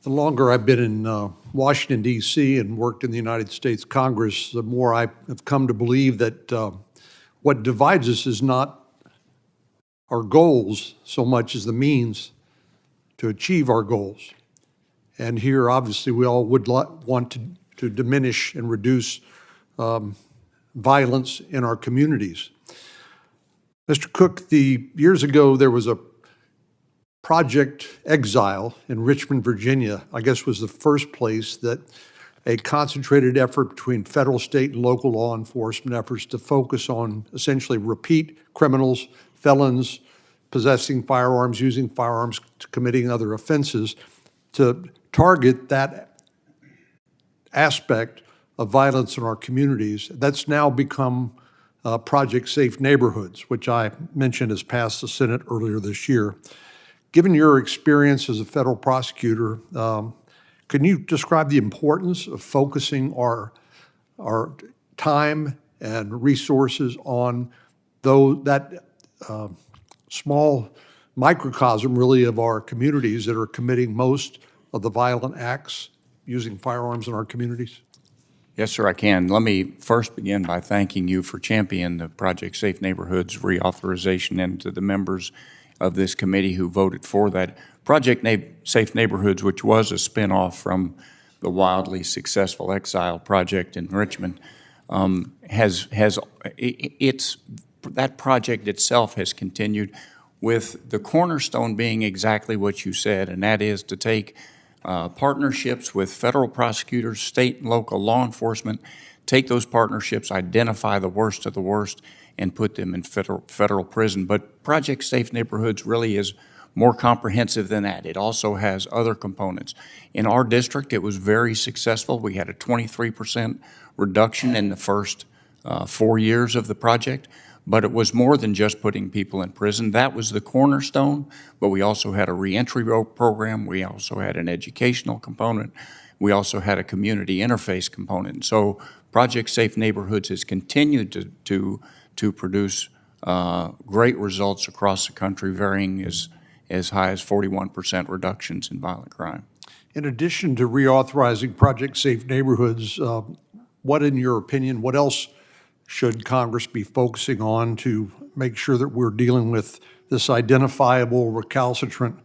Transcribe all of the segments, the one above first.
The longer I've been in Washington, D.C. and worked in the United States Congress, the more I have come to believe that what divides us is not our goals so much as the means to achieve our goals. And here, obviously, we all would want to diminish and reduce violence in our communities. Mr. Cook, years ago, there was a Project Exile in Richmond, Virginia, I guess was the first place that a concentrated effort between federal, state, and local law enforcement efforts to focus on essentially repeat criminals, felons, possessing firearms, using firearms, committing other offenses, to target that aspect of violence in our communities. That's now become Project Safe Neighborhoods, which I mentioned has passed the Senate earlier this year. Given your experience as a federal prosecutor, can you describe the importance of focusing our time and resources on that small microcosm, really, of our communities that are committing most of the violent acts using firearms in our communities? Yes, sir, I can. Let me first begin by thanking you for championing the Project Safe Neighborhoods reauthorization, and to the members of this committee who voted for that. Project Safe Neighborhoods, which was a spinoff from the wildly successful Exile project in Richmond, that project itself has continued, with the cornerstone being exactly what you said, and that is to take partnerships with federal prosecutors, state and local law enforcement, take those partnerships, identify the worst of the worst, and put them in federal prison. But Project Safe Neighborhoods really is more comprehensive than that. It also has other components. In our district, it was very successful. We had a 23% reduction in the first 4 years of the project, but it was more than just putting people in prison. That was the cornerstone, but we also had a reentry program. We also had an educational component. We also had a community interface component. So Project Safe Neighborhoods has continued to produce great results across the country, varying as high as 41% reductions in violent crime. In addition to reauthorizing Project Safe Neighborhoods, what, in your opinion, what else should Congress be focusing on to make sure that we're dealing with this identifiable, recalcitrant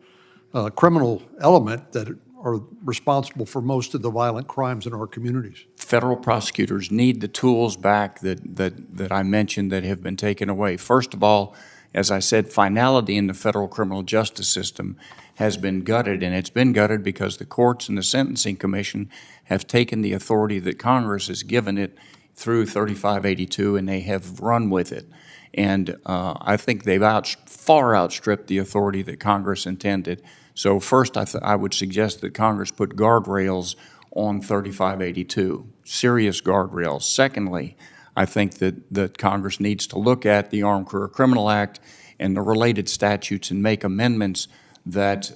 criminal element that are responsible for most of the violent crimes in our communities? Federal prosecutors need the tools back that I mentioned that have been taken away. First of all, as I said, finality in the federal criminal justice system has been gutted, and it's been gutted because the courts and the Sentencing Commission have taken the authority that Congress has given it through 3582, and they have run with it. And I think they've far outstripped the authority that Congress intended. So first, I would suggest that Congress put guardrails on 3582, serious guardrails. Secondly, I think that Congress needs to look at the Armed Career Criminal Act and the related statutes and make amendments that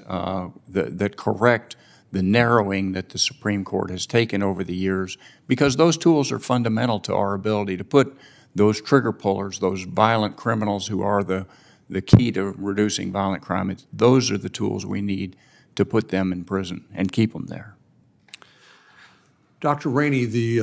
correct the narrowing that the Supreme Court has taken over the years, because those tools are fundamental to our ability to put those trigger pullers, those violent criminals who are the key to reducing violent crime. Those are the tools we need to put them in prison and keep them there. Dr. Rainey,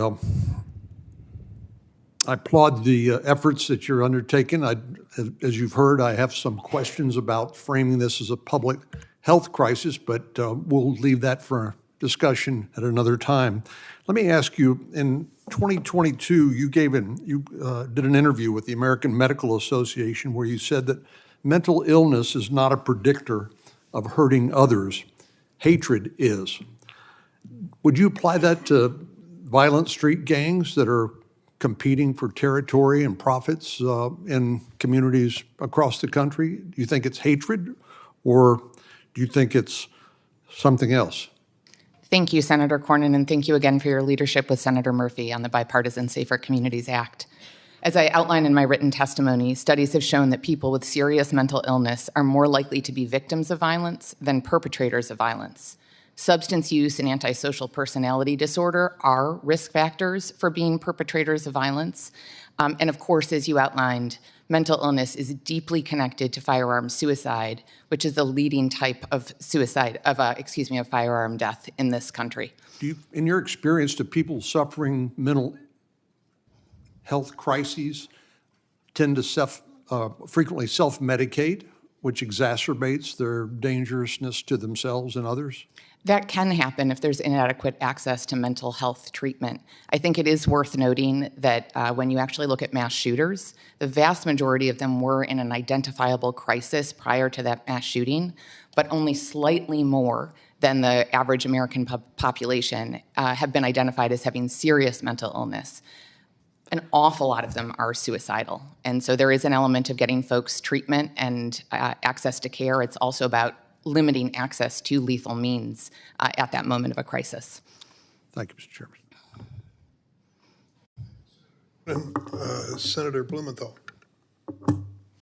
I applaud the efforts that you're undertaking. As you've heard, I have some questions about framing this as a public health crisis, but we'll leave that for discussion at another time. Let me ask you, in 2022, you did an interview with the American Medical Association where you said that mental illness is not a predictor of hurting others. Hatred is. Would you apply that to violent street gangs that are competing for territory and profits in communities across the country? Do you think it's hatred, or do you think it's something else? Thank you, Senator Cornyn, and thank you again for your leadership with Senator Murphy on the Bipartisan Safer Communities Act. As I outlined in my written testimony, studies have shown that people with serious mental illness are more likely to be victims of violence than perpetrators of violence. Substance use and antisocial personality disorder are risk factors for being perpetrators of violence. And of course, as you outlined, mental illness is deeply connected to firearm suicide, which is the leading type of suicide, of firearm death in this country. Do you, in your experience, do people suffering mental health crises tend to frequently self-medicate, which exacerbates their dangerousness to themselves and others? That can happen if there's inadequate access to mental health treatment. I think it is worth noting that when you actually look at mass shooters, the vast majority of them were in an identifiable crisis prior to that mass shooting, but only slightly more than the average American population have been identified as having serious mental illness. An awful lot of them are suicidal. And so there is an element of getting folks treatment and access to care. It's also about limiting access to lethal means at that moment of a crisis. Thank you, Mr. Chairman. And Senator Blumenthal.